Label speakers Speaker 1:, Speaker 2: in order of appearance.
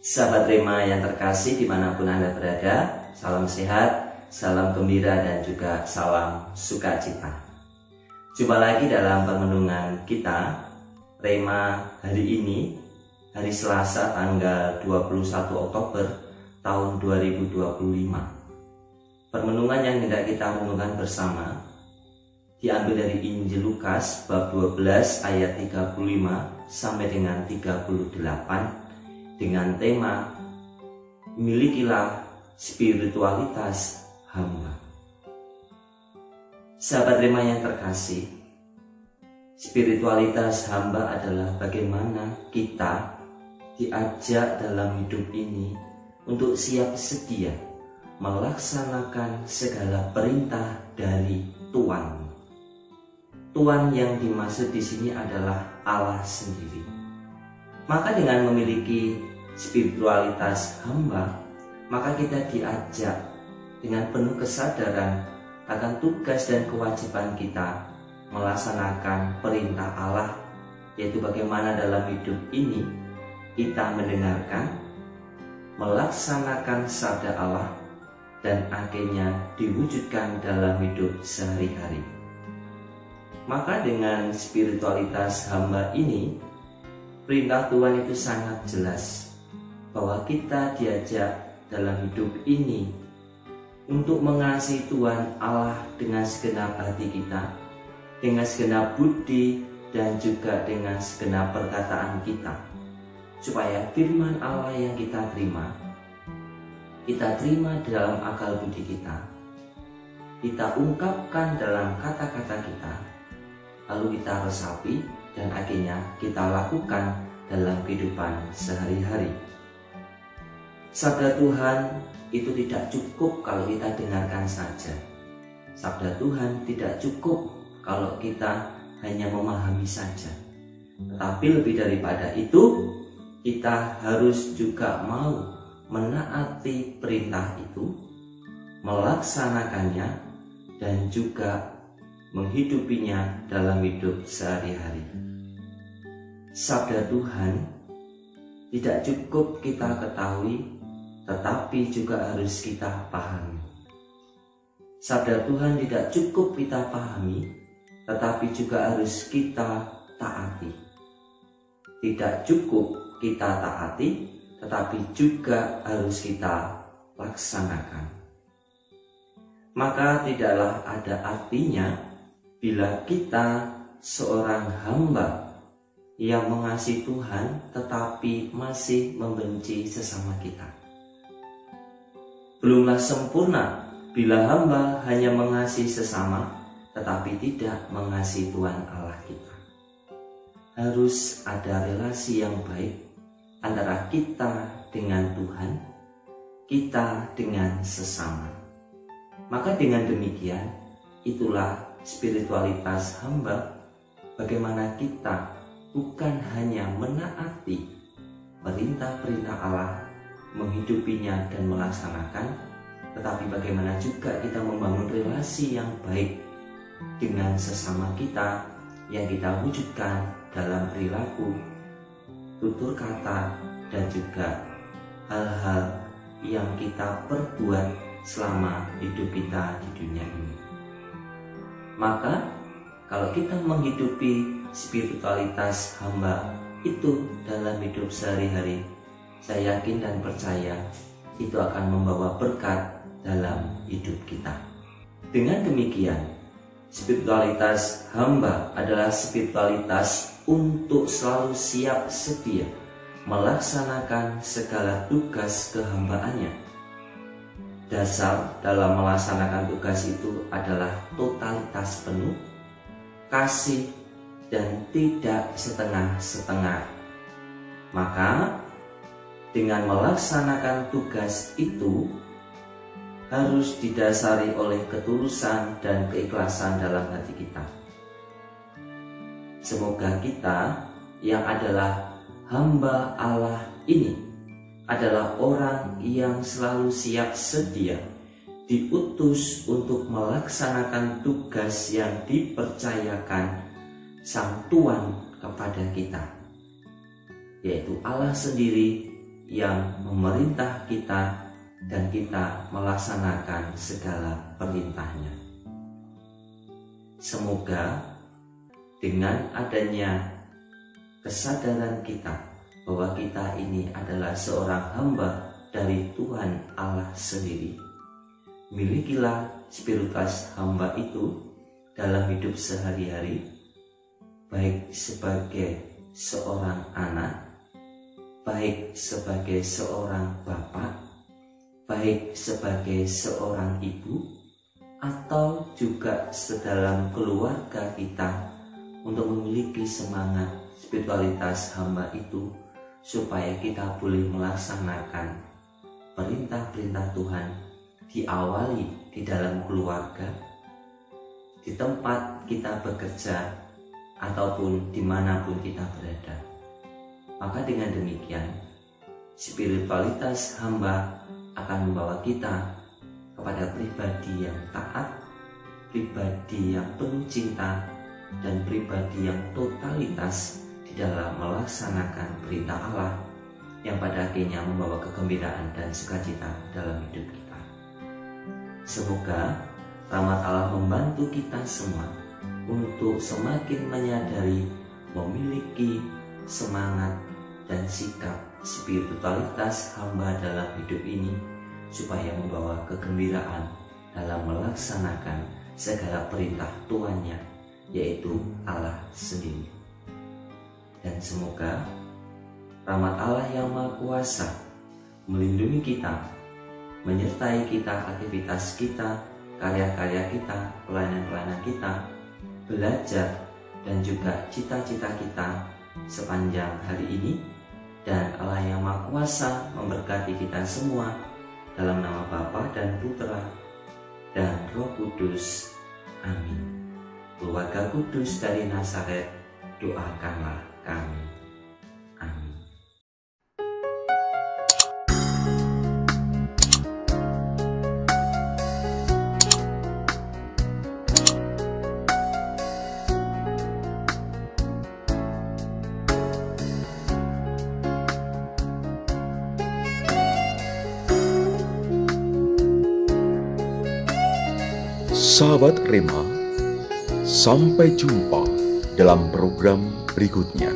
Speaker 1: Sahabat Rema yang terkasih dimanapun Anda berada, salam sehat, salam gembira dan juga salam sukacita. Jumpa lagi dalam permenungan kita, Rema hari ini, hari Selasa tanggal 21 Oktober tahun 2025. Permenungan yang hendak kita renungkan bersama diambil dari Injil Lukas bab 12 ayat 35 sampai dengan 38 dengan tema milikilah spiritualitas hamba. Sahabat Rema yang terkasih, spiritualitas hamba adalah bagaimana kita diajak dalam hidup ini untuk siap sedia melaksanakan segala perintah dari Tuhan. Tuhan yang dimaksud di sini adalah Allah sendiri. Maka dengan memiliki spiritualitas hamba, maka kita diajak dengan penuh kesadaran akan tugas dan kewajiban kita melaksanakan perintah Allah, yaitu bagaimana dalam hidup ini kita mendengarkan, melaksanakan sabda Allah, dan akhirnya diwujudkan dalam hidup sehari-hari. Maka dengan spiritualitas hamba ini, perintah Tuhan itu sangat jelas bahwa kita diajak dalam hidup ini untuk mengasihi Tuhan Allah dengan segenap hati kita, dengan segenap budi dan juga dengan segenap perkataan kita, supaya firman Allah yang kita terima dalam akal budi kita ungkapkan dalam kata-kata kita, lalu kita resapi dan akhirnya kita lakukan dalam kehidupan sehari-hari. Sabda Tuhan itu tidak cukup kalau kita dengarkan saja. Sabda Tuhan tidak cukup kalau kita hanya memahami saja. Tetapi lebih daripada itu, kita harus juga mau menaati perintah itu, melaksanakannya, dan juga menghidupinya dalam hidup sehari-hari. Sabda Tuhan tidak cukup kita ketahui, tetapi juga harus kita pahami. Sabda Tuhan tidak cukup kita pahami, tetapi juga harus kita taati. Tidak cukup kita taati, tetapi juga harus kita laksanakan. Maka tidaklah ada artinya bila kita seorang hamba yang mengasihi Tuhan tetapi masih membenci sesama kita. Belumlah sempurna bila hamba hanya mengasihi sesama tetapi tidak mengasihi Tuhan Allah kita. Harus ada relasi yang baik antara kita dengan Tuhan, kita dengan sesama. Maka dengan demikian, itulah spiritualitas hamba, bagaimana kita bukan hanya menaati perintah-perintah Allah, menghidupinya dan melaksanakan, tetapi bagaimana juga kita membangun relasi yang baik dengan sesama kita yang kita wujudkan dalam perilaku, tutur kata, dan juga hal-hal yang kita perbuat selama hidup kita di dunia ini. Maka kalau kita menghidupi spiritualitas hamba itu dalam hidup sehari-hari, saya yakin dan percaya itu akan membawa berkat dalam hidup kita. Dengan demikian, spiritualitas hamba adalah spiritualitas untuk selalu siap sedia melaksanakan segala tugas kehambaannya. Dasar dalam melaksanakan tugas itu adalah totalitas penuh, kasih, dan tidak setengah-setengah. Maka dengan melaksanakan tugas itu harus didasari oleh ketulusan dan keikhlasan dalam hati kita. Semoga kita yang adalah hamba Allah ini adalah orang yang selalu siap sedia diutus untuk melaksanakan tugas yang dipercayakan Sang Tuhan kepada kita, yaitu Allah sendiri yang memerintah kita dan kita melaksanakan segala perintahnya. Semoga dengan adanya kesadaran kita bahwa kita ini adalah seorang hamba dari Tuhan Allah sendiri, milikilah spiritualitas hamba itu dalam hidup sehari-hari, baik sebagai seorang anak, baik sebagai seorang bapak, baik sebagai seorang ibu, atau juga sedalam keluarga kita, untuk memiliki semangat spiritualitas hamba itu, supaya kita boleh melaksanakan perintah-perintah Tuhan, diawali di dalam keluarga, di tempat kita bekerja, ataupun dimanapun kita berada. Maka dengan demikian, spiritualitas hamba akan membawa kita kepada pribadi yang taat, pribadi yang penuh cinta, dan pribadi yang totalitas di dalam melaksanakan perintah Allah, yang pada akhirnya membawa kegembiraan dan sukacita dalam hidup kita. Semoga rahmat Allah membantu kita semua untuk semakin menyadari, memiliki semangat dan sikap spiritualitas hamba dalam hidup ini, supaya membawa kegembiraan dalam melaksanakan segala perintah Tuhannya, yaitu Allah sendiri. Dan semoga rahmat Allah yang Maha Kuasa melindungi kita, menyertai kita, aktivitas kita, karya-karya kita, pelayanan-pelayanan kita, belajar, dan juga cita-cita kita sepanjang hari ini. Dan Allah yang Maha Kuasa memberkati kita semua, dalam nama Bapa dan Putra dan Roh Kudus. Amin. Keluarga kudus dari Nazaret, doakanlah kami. Amin.
Speaker 2: Sahabat Rema, sampai jumpa dalam program berikutnya.